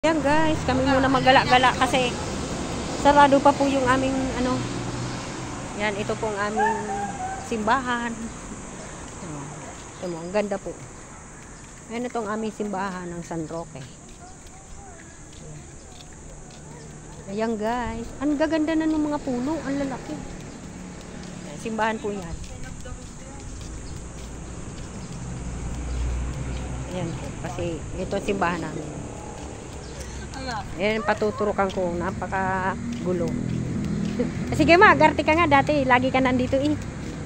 Ayan guys, kami muna magala-gala kasi sarado pa po yung aming ano. Yan, ito po ang aming simbahan. Ito mo, ang ganda po. Ayan itong aming simbahan ng San Roque. Ayan guys, ang gaganda na ng mga puno, ang lalaki. Ayan, simbahan po yan. Ayan po, kasi ito ang simbahan namin. Ayan, patuturukan ko, napaka-gulo. Sige ma, garte ka nga dati, lagi ka nandito eh.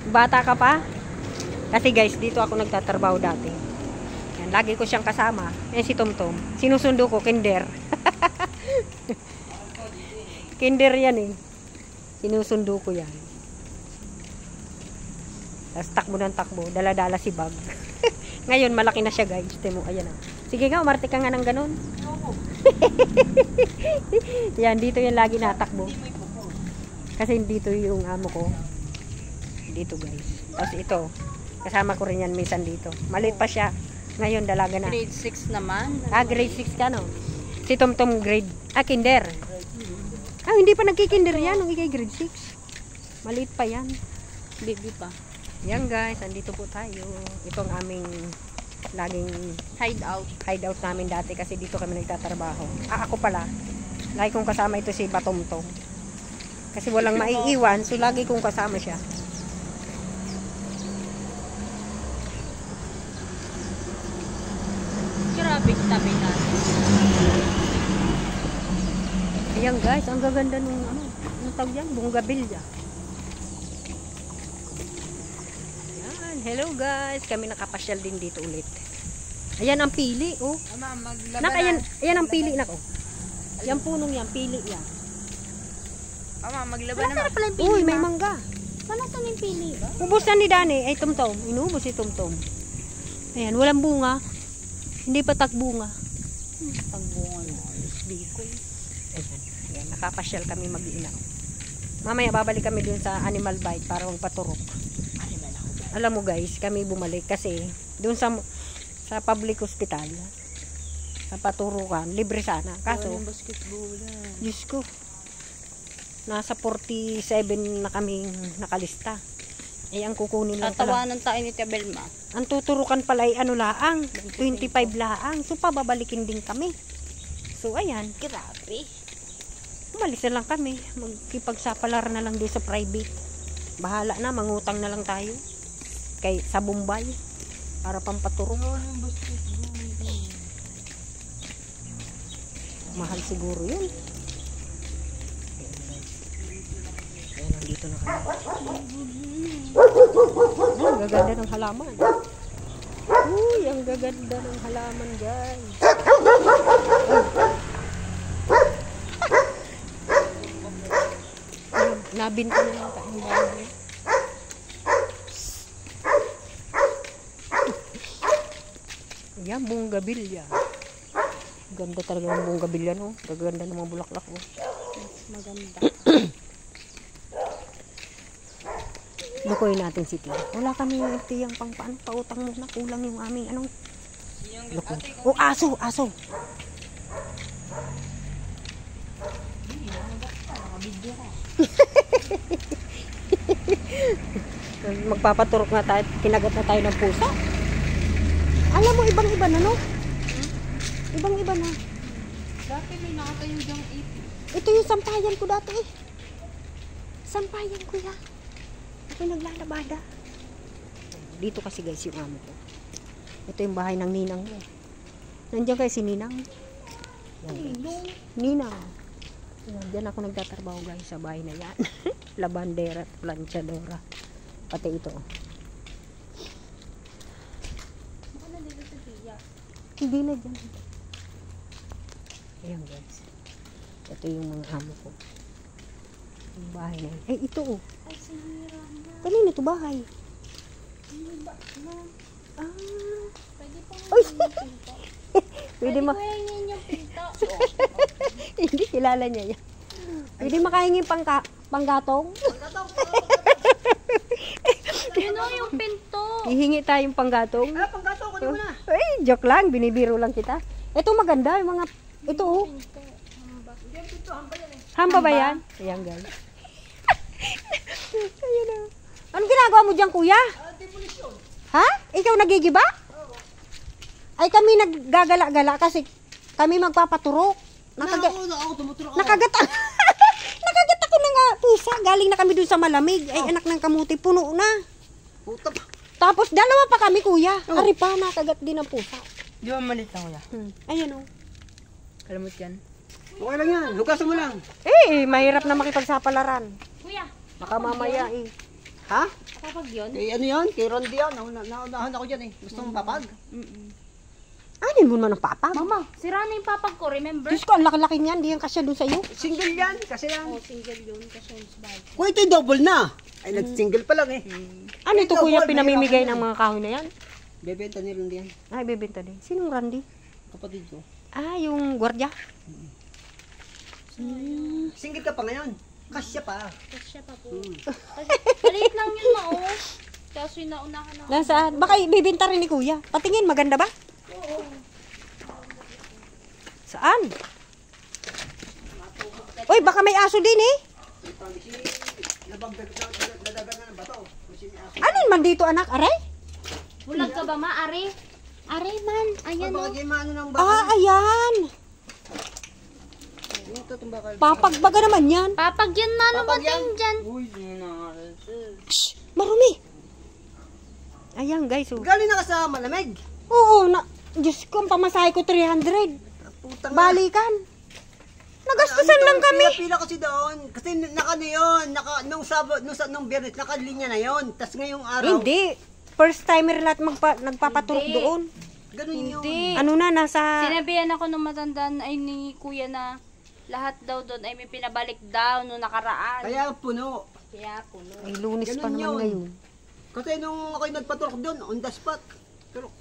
Bata ka pa. Kasi guys, dito ako nagtatrabaho dati. Ayan, lagi ko siyang kasama. Ayan si Tomtom, sinusundo ko, kinder. Kinder yan eh. Sinusundo ko yan. Tapos takbo ng takbo, dala-dala si bag. Ngayon, malaki na siya guys. Temo, ayan o. Sige nga, umarte ka nga ng ganun. Yan, dito yung lagi natakbo. Kasi dito yung amo ko. Dito guys. Tapos ito, kasama ko rin yan minsan dito. Maliit pa siya. Ngayon, dalaga na. Grade 6 naman. Grade 6 ka no? Si Tomtom grade, kinder. Hindi pa nagkikinder yan. Nung ikay grade 6. Maliit pa yan. Baby pa. Yan guys, andito po tayo. Itong aming laging hideout namin dati kasi dito kami nagtatrabaho. Ako pala. Lagi kong kasama ito si Batomtom. Kasi walang maiiwan, so lagi kong kasama siya. Grabe tabi na. Ayan guys, ang gaganda nung ano tawag yan, Bungabilya. Ayan, hello guys, kami nakapasyal din dito ulit. Ayan ang pili, oh. Ayan ang pili na ko. Yan punong yan, pili yan. Ama, maglaban naman. Uy, may mangga. Sana saan yung pili? Ubus na ni Dani, ay Tomtom. Inubos si Tomtom. Ayan, walang bunga. Hindi pa tagbunga. Tagbunga na. Bicol. Ayan, nakapasyal kami mag-iinaw. Mamaya babalik kami dun sa animal bite para magpaturok. Alam mo guys, kami bumalik kasi dun sa public hospital, sa paturukan, libre sana. Kaso, Diyos ko, nasa 47 na kaming nakalista. Eh, ang kukunin lang pala. Tatawanan tayo ni Tabelma. Ang tuturukan pala ay ano laang, 25 laang. So, pababalikin din kami. So, ayan. Grabe. Umalis na lang kami. Magkipagsapalar na lang doon sa private. Bahala na, mangutang na lang tayo. Sa Bombay. Para pampaturok. Mahal siguro yun. Ayan, nandito na kami. Ang gaganda ng halaman. Uy, ang gaganda ng halaman guys. Nabinta na lang tayong bahay. Ayan, Bungabilya. Ganda talaga ng Bungabilya, no? Gaganda ng mga bulaklak, no? Maganda. Lukoy natin si Tia. Wala kami tiyang pang paano, pautang muna. Kulang yung aming ano. Lukoy. Oh, aso, aso. Magpapaturok na tayo, kinagat na tayo ng pusa. Alam mo, ibang-iba na, no? Ibang-iba na. Dati may nakatayo dyang Ito yung sampayan ko dati eh. Sampayan ko yan. Ako naglalabada. Dito kasi guys yung amo ko. Ito yung bahay ng ninang mo. Nandiyan kayo si Ninang. Yan, Ninang. Yan, diyan ako nagtatrabaho guys sa bahay na yan. Labandera at planchadora. Pati ito. Hindi na dyan. Ayan guys. Ito yung mga amo ko. Yung bahay na yun. Ay, ito oh. Ay, sinira na. Kanina ito bahay. Pwede pa nga pinto. Pwede hingin yung pinto. Hindi, kilala niya yan. Pwede makahingi panggatong? Ano yung pinto? Hihingi tayong panggatong. Panggatong, kunin mo na. Ay, joke lang. Binibiro lang kita. Ito maganda. Yung mga, Ito oh. Pinto. Hamba. Hamba ba yan? Ayan guys. Ayun na. Anong ginagawa mo dyan kuya? Ha? Ikaw nagigiba? Ay kami naggagala-gala kasi kami magpapaturok. Ako tumutulog ako. Nakagat Nakagat ako ng pusa. Galing na kami dun sa malamig. Ay anak ng kamuti, puno na. Puta pa. Tapos dalawa pa kami kuya. Ari pa, nakagat din ang pusa. Di ba malit na kuya? Ayan oh. Kalamot yan. Okay lang yan. Hugasan mo lang. Mahirap na makipagsapalaran. Kuya, Baka mamaya eh. Ha? kapag yun? Kay ano yan? Kay Rondi yan. Naunahan ako dyan eh. Gusto mong papag? Anin mo naman ang papa. Mama, sira na yung papag ko, remember? Diyos ko, ang laki-laki niyan. Di yan kasya dun sa'yo. Single yan. Kasi yan. Oh, single yun kasi yung bag. Kung ito'y double na. Ay, nag-single pa lang eh. Ano ito Ito, kuya, Paul, pinamimigay mahirapan ng yan. mga kahoy na yan? Bebenta ni Rondi yan. Ay, bebenta din. Sinong Randy? Kapatid ko. Ah, yung gwardiya. Single ka pa ngayon. Kasya pa. Kasi siya pa po. Kasi, maliit lang yun ma, oh. Kaso yung naunahan na. Nasaan? Baka ibibenta rin ni kuya. Patingin, maganda ba? Saan? Uy, baka may aso din eh. Nadagan na ng bato. Ano man dito anak? Aray? Bulag ka ba ma, Ari? Ari man, ayan Baka oh. di maano ng bakal. Ah, ayan. Ito itong bakal. Papagbaga naman yan. Papag yan na, ano ba Papag yan? din dyan? Uy, Shh, marumi. Ayan guys. Oh. galing na ka sa malamig. Oo, Diyos ko, ang pamasahe ko 300. Putang Balikan. Nagastusan lang kami. Pila kasi doon. Kasi naka na yun. Nung Sabado, nung Biyernes, nakalinya na yun. Tapos ngayong araw. Hindi. First timer lahat nagpapaturok Hindi. doon. Ganun yun. Hindi. Ano na, nasa... Sinabihan ako nung matandaan ay ni kuya na lahat daw doon ay may pinabalik daw nung nakaraan. Kaya puno. Kaya puno. Ay, lunis pa Ganun naman yun. ngayon. Kasi nung ako'y nagpaturok doon, on the spot. Turok.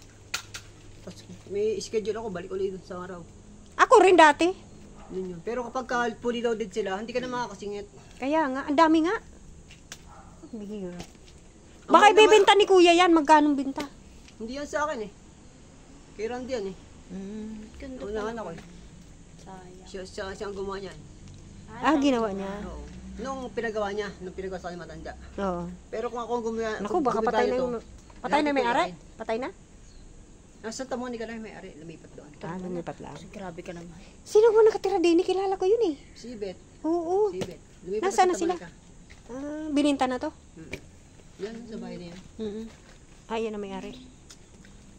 Tapos may schedule ako, balik ulit doon sa araw. Ako rin dati. Yun yun. Pero kapag fully loaded sila, hindi ka na makakasingit. Kaya nga, ang dami nga. Bihira. Ang Baka maganda ibibenta ni kuya yan, magkano binta? Hindi yan sa akin eh. Kay Randy yan eh. Ganda Unahan ako eh. Sayang. Siya ang gumawa niyan. Ah, ginawa niya. Oo. Nung pinagawa niya, nung pinagawa sa akin matanda. Oo. Pero kung ako ang gumawa, Naku, baka patay na yung... Patay na may ari? Patay na? Nasa Santa Monica lang may ari, lumipat doon. Ah, lumipat lang. Grabe ka naman. Sino ba nakatira din? Kilala ko yun eh. Si Beth. Oo. Si Beth. Lumipat Nasaan sa na Santa sila? Monica. Ah, bininta na to? Yan, sa bahay na yan. Ah, yan na may ari.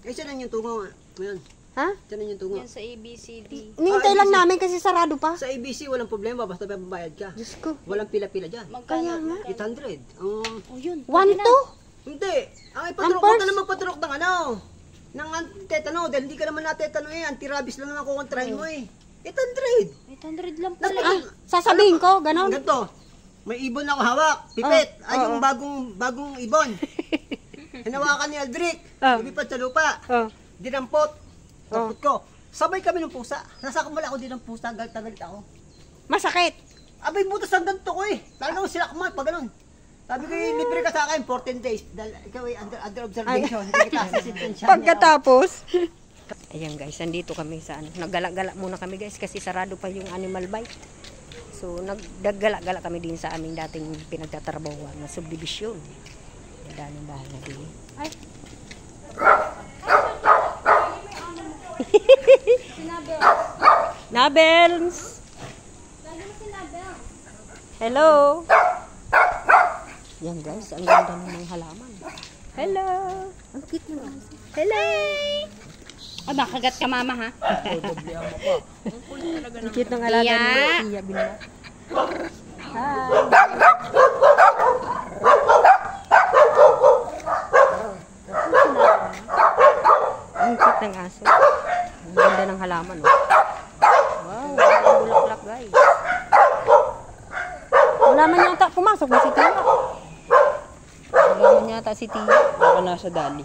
Eh, siya na yung tungo. Ngayon, Ha? siya na yung tungo. Yan sa ABCD. Inihintay lang namin kasi sarado pa. Sa ABC, walang problema, basta may babayad ka. Diyos ko. Walang pila-pila dyan. Kaya nga. 800. Oh, yun. 1-2? Hindi. Ang ipaturok, huwag ka naman paturok ng ano. Ng tetano, dahil hindi ka naman natetano eh. Anti-rabies lang naman kukontrahin mo eh. 800. 800 lang pala. Ah, sasabihin ko, ganon. Ganito. May ibon ako hawak. Pipet. Ay, yung bagong ibon. Hinawakan ni Aldrich. Lumipat sa lupa. Oh. Dinampot. Dampot ko. Sabay kami ng pusa. Nasa kamala ako din ng pusa. Galit ako. Masakit. Abay, butas ang ganito ko eh. Talagang sila kumain pag ganun. Sabi ko, libre ka sa akin, 14 days. Dahil ikaw ay under observation. Hindi kita asisitensya. Pagkatapos. Ayan guys, nandito kami sa ano. Naggala-gala muna kami guys kasi sarado pa yung animal bite. So, nagdaggala-gala kami din sa aming dating pinagtatrabahuan na subdivision. Daming bahay na din. Ay. Nabels! Hello! Yan guys, ang ganda ng mga halaman. Hello! Ang cute ng aso. Hello! Ah, makagat ka mama ha? Ang cute ng alaga ni Iya Binma. Hi! Ang cute ng aso. Ang ganda ng halaman. Oh. Wow, ang bulaklak guys. Wala man yata pumasok na si Tia. Wala man yata si Tia. Baka nasa dali.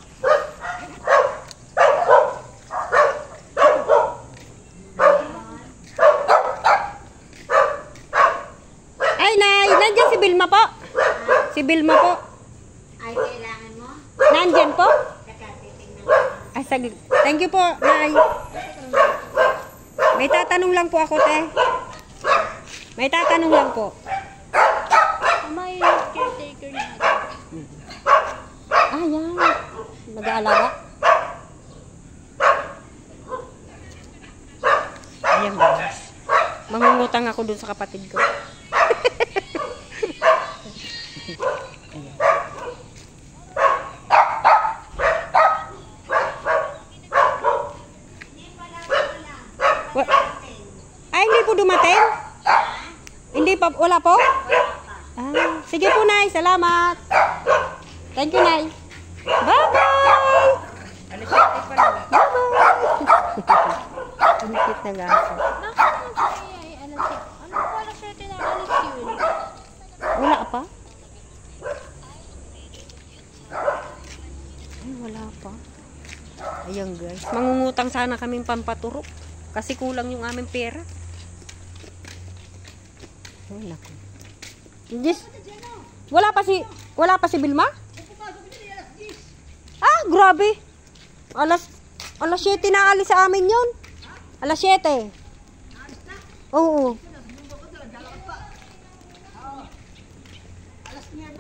Ay, nandiyan si Bilma po. Si Bilma po. Ay, kailangan mo? Nandyan po. Ay, saglit. Thank you po, Nay. May tatanong lang po ako, te. May tatanong lang po. Mama, yung caretaker natin. Ah, yan. Nag-aalaga. Ayan, guys. Mangungutang ako dun sa kapatid ko. Ayan. Ay, hindi po dumating? Hindi pa, wala po? Ah, sige po, Nay. Salamat. Thank you, Nay. Bye-bye! Bye-bye! Ang cute na gaso. Bakit naman siya ay alas 7? Ano po alas 7 na alis yun? Wala pa? Ay, wala pa. Ayan, guys. Mangungutang sana kaming pampaturok. Kasi kulang yung aming pera. Ay, naku. Yes. Wala pa si Vilma? Ah, grabe. Alas 7 na alis sa amin yun. Alas 7. Oo. Alas 9.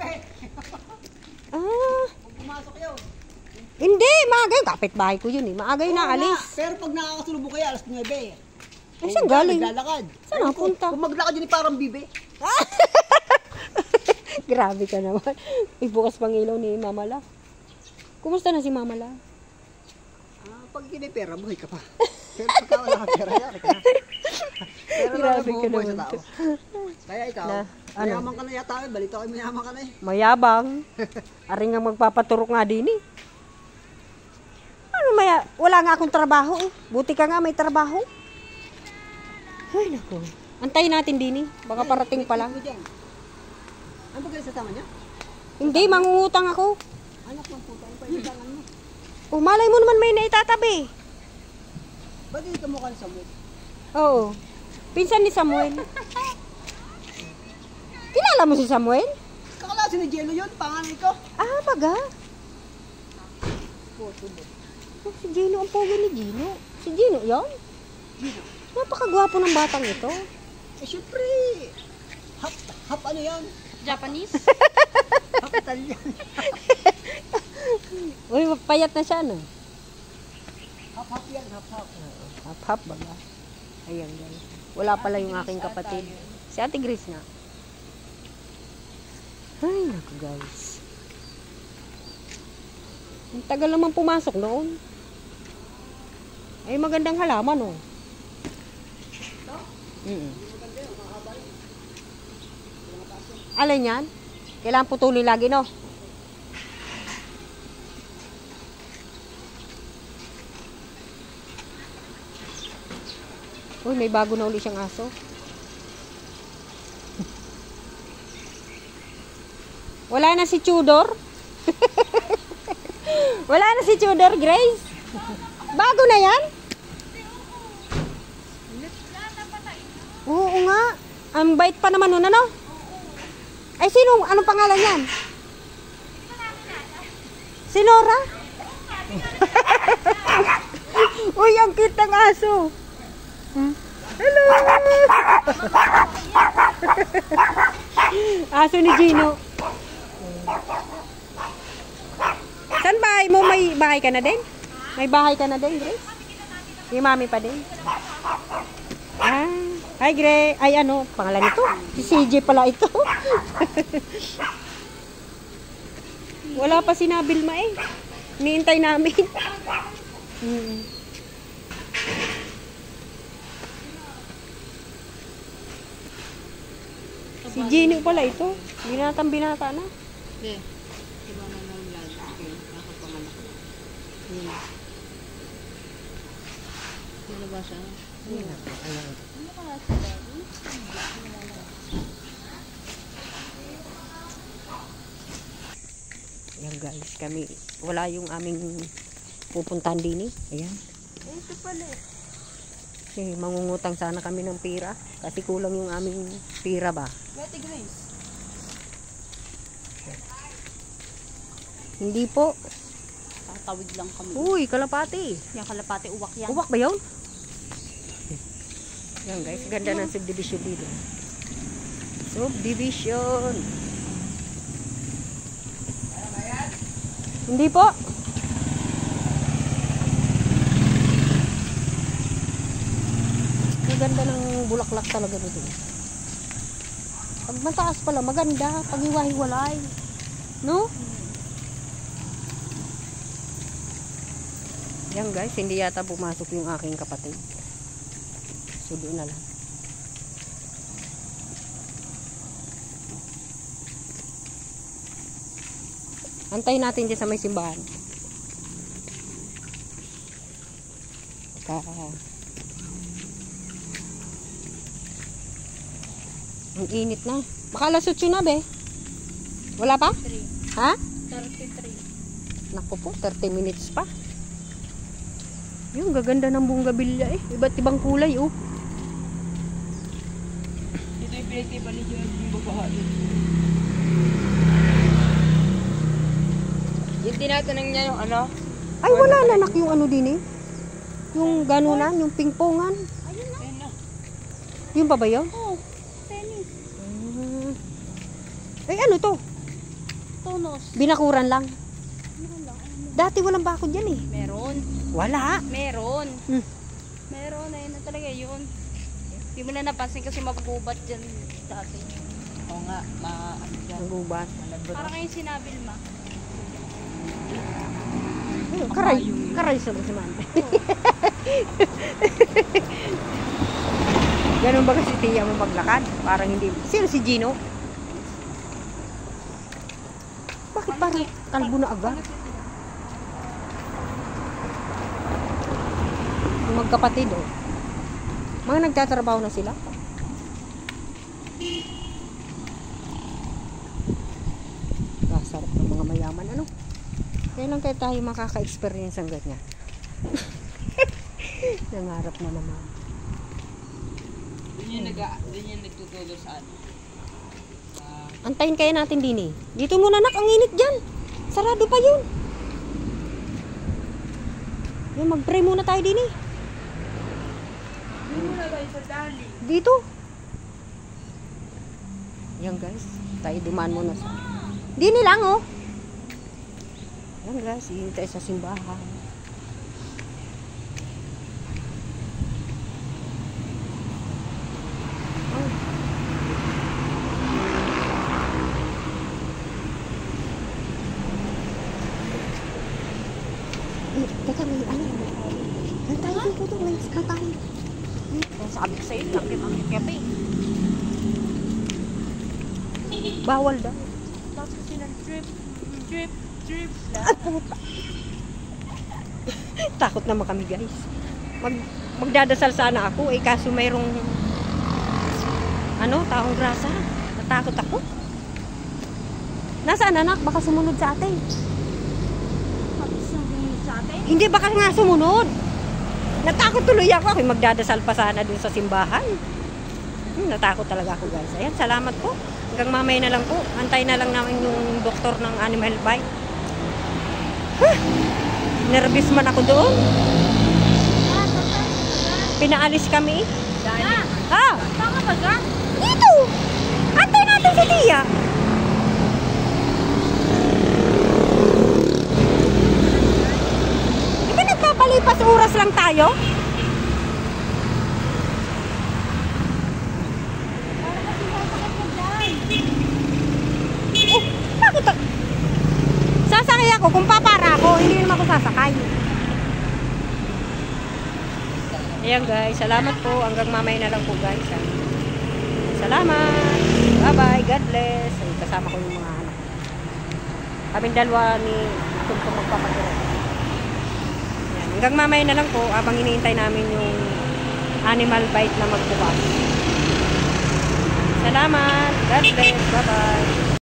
Ah, Pumasok yun. hindi. Maaga yun. Kapitbahay ko yun eh. Maaga yun na alis. Pero pag nakakasulubong kayo, alas 9. Ay, saan galing? Naglalakad. Saan napunta? Kung maglakad yun, parang bibe. Grabe ka naman. Ibukas pang ilaw ni Mama La. Kumusta na si Mama La? Pag kinipera, buhay ka pa. Pero pagka wala kang pera, yari ka na. Pero Grabe ka bumubuhay naman. sa tao. Kaya ikaw, Na, ano? mayaman ka na yata. Balito kayo, mayaman ka na eh. Mayabang. Aring nga magpapaturok nga din eh. Ano wala nga akong trabaho eh. Buti ka nga may trabaho. Ay, naku. Antayin natin din eh. Baka parating pa lang. Ano ba kayo sa tama niya? Hindi, mangungutang ako. Anak ng puta, ano pa yung tangan mo? Oh, malay mo naman may naitatabi. Ba't hindi ka mukha ni Samuel? Oo. Pinsan ni Samuel. Kilala mo si Samuel? Kakalasi ni Jello yun, panganay ko. Ah, baga. Oh, si Gino, ang pogi ni Gino. Si Gino, yun? Gino. Napakagwapo ng batang ito. Eh, syempre, hap ano yan? Japanese? Hap Italian. Uy, payat na siya, no? Hap yan, hap. Hap-hap, baga. Ayan, guys. Wala pala yung aking kapatid. Si Ate Grace na. Ay, naku, guys. Ang tagal naman pumasok noon. Ay, magandang halaman, oh. Alin yan? Kailangan putulin lagi, no? Uy, may bago na uli siyang aso. Wala na si Tudor? Wala na si Tudor, Grace? Bago na yan? Oo nga. Ang bait pa naman nun, ano? Ay, sino? Anong pangalan yan? Si Nora? Uy, ang cute ng aso. Hello! Aso ni Gino. Saan bahay mo? May bahay ka na din? May bahay ka na din, Grace? May mami pa din? Ah, hi Grace. Ay ano, pangalan nito? Si CJ pala ito. Wala pa si Nabilma eh. Niintay namin. Si Gino pala ito. Binata na. Okay. Diba na ng vlog? Okay. Nakapanganak na. Ano ba siya? Ano ka na siya? Ayan guys, kami, wala yung aming pupuntahan din eh. Ayan. Ito pala. Kasi mangungutang sana kami ng pira. Kasi kulang yung aming pira ba. Betty Grace. Hindi po. Tatawid lang kami. Uy, kalapati. Yung kalapati, uwak yan. Uwak ba yun? Yan guys, ganda ng subdivision dito. Subdivision. Hindi po. Ang ganda ng bulaklak talaga dito. Pag mataas pala, maganda. Pag hiwa-hiwalay. No? Yan guys, hindi yata pumasok yung aking kapatid. So doon na lang. Antayin natin dyan sa may simbahan. Ang init na. Baka alas 8 na, be. Wala pa? 3. Ha? 33. Naku po, 30 minutes pa. Yung gaganda ng bunggabilya eh. Iba't ibang kulay, oh. Ito yung pinagtipan niyo yung babae. Yung tinatanong niya yung ano? Ay, wala na nak yung ano din eh. Yung ganunan, yung pingpongan. Ayun na. Ayun na. Yung pa ba yun? Oh, tennis. Ay, ano to? Tonos. Binakuran lang. Ano lang? Dati walang bakod yan eh. Meron. Wala. Meron. Hmm. Meron. Ayun na talaga yun. Hindi mo na napansin kasi magubat dyan dati. Oo nga, ano dyan. Nagubat. Malabot. Parang yung sinabi ma. Karay. Karay sa si man. Ganun ba kasi tiya mo maglakad? Parang hindi. Sino si Gino? Bakit parang kalbo na agad? Yung magkapatid oh. Mga nagtatrabaho na sila. Sarap ng mga mayaman ano. Kaya lang kaya tayo makaka-experience ng ganyan. Nangarap na naman. Doon yung nagtutulog sa ano. Antayin kaya natin din eh. Dito muna nak, ang init dyan. Sarado pa yun. Yung mag-pray muna tayo din eh. Hindi mo na tayo sa dali. Dito. Yan guys. Tayo dumaan muna sa... Dini lang oh. Yan guys. Hintay sa simbahan. Teka, may ano? Hantay dito, may hantay. Sabi ko sa'yo, lakit ang kape. Bawal daw. Tapos kasi drip lang. At puta. Takot naman kami guys. Magdadasal sana ako eh kaso mayroong taong grasa. Natakot ako. Nasaan anak? Baka sumunod sa atin. Sa atin? Hindi baka nga sumunod. Natakot tuloy ako. Ako'y magdadasal pa sana dun sa simbahan. Natakot talaga ako guys. Ayan, salamat po. Hanggang mamaya na lang po. Antay na lang namin yung doktor ng animal bite. Nervous man ako doon. Pinaalis kami. Ha? Saan ka ba ga? Dito! Antay natin si Tia. Di ba nagpapalipas oras lang tayo? Oh, bakit? Sasakay ako kung papara ako. Hindi naman ako sasakay. Ayan guys, salamat po. Hanggang mamaya na lang po guys. Salamat. Bye-bye. God bless. Ay, kasama ko yung mga anak. Kaming dalawa ni itong magpapagod. Hanggang mamaya na lang po habang iniintay namin yung animal bite na magbukas. Salamat. God bless. Bye-bye.